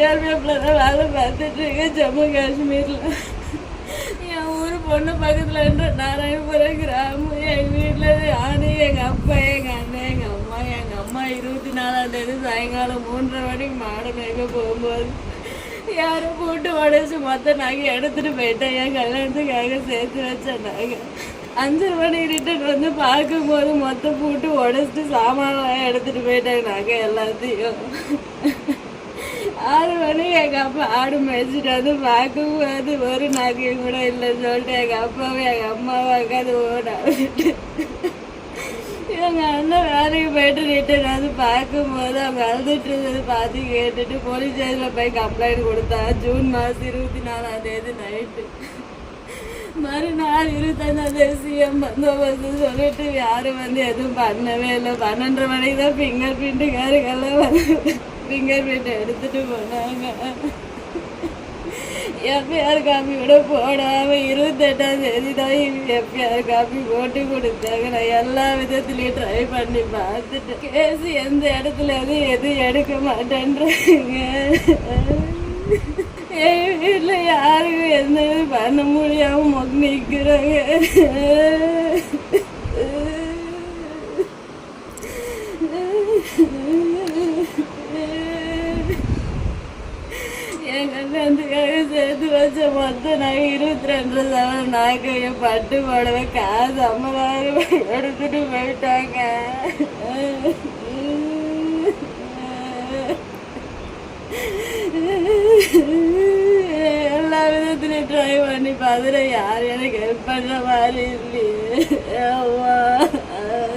சிஆர்பிஎஃப்ல தான் வேலை பார்த்துட்டு இருக்கேன் ஜம்மு காஷ்மீரில். என் ஊர் பொண்ணு பக்கத்தில் நாராயணபுரம் கிராமம். எங்கள் வீட்டில் நானு, எங்கள் அப்பா, எங்கள் அண்ணன், எங்கள் அம்மா. எங்கள் அம்மா 24ஆம் தேதி சாயங்காலம் 3:30 மணிக்கு மாடு மேய்க்க போகும்போது யாரோ போட்டு உடச்சி மொத்த நகை எடுத்துகிட்டு போயிட்டேன். என் கல்யாணத்துக்காக சேர்த்து வச்ச நகை 5 மணி ரிட்டன் வந்து பார்க்கும்போது மொத்தம் போட்டு உடச்சிட்டு சாமான்லாம் எடுத்துகிட்டு போயிட்டாங்க நகை எல்லாத்தையும். 6 மணிக்கு எங்கள் அப்பா ஆடு மேய்ச்சிட்டு வந்து பார்க்கும்போது ஒரு நகையும் கூட இல்லைன்னு சொல்லிட்டு எங்கள் அப்பாவும் எங்கள் அம்மாவும் உட்காந்து ஓடாவிட்டு எங்கள் அண்ணன் வேலைக்கு போயிட்டு ரிட்டன் வந்து பார்க்கும்போது அவங்க அழுதுட்டு இருந்தது பார்த்து கேட்டுட்டு போலீஸ் ஸ்டேஷனில் போய் கம்ப்ளைண்ட் கொடுத்தா. ஜூன் மாதம் 24ஆம் தேதி நைட்டு. மறுநாள் 25ஆம் தேதி சிஎம் பந்தோபஸ்து சொல்லிட்டு யாரும் வந்து எதுவும் பண்ணவே இல்லை. 12:30 மணிக்கு தான் ஃபிங்கர் பிரிண்ட்டுக்காரங்கெல்லாம் வந்து ஃபிங்கர் பிரிண்ட் எடுத்துகிட்டு போனாங்க. எஃப்ஐஆர் காப்பி கூட போடாமல் 28ஆம் தேதி தான் எஃப்ஐஆர் காப்பி போட்டு கொடுத்தாங்க. நான் எல்லா விதத்துலேயும் ட்ரை பண்ணி பார்த்துட்டு கேஸ் எந்த இடத்துல எதுவும் எடுக்க மாட்டேன்றாங்க. என் வீட்டில் யாருக்கும் எந்த இது பண்ண முடியாமல் நிற்கிறாங்க. என் கல்யாணத்துக்காக சேர்த்து வச்ச மொத்தம் நாங்கள் 22 சவரன் நாக்கைய பட்டு போடவே காசு 50,000 எடுத்துட்டு போயிட்டாங்க. எல்லா விதத்துலையும் ட்ரை பண்ணி பார்த்துட்டு யாரும் எனக்கு ஹெல்ப் பண்ணுற மாதிரி இல்லையே.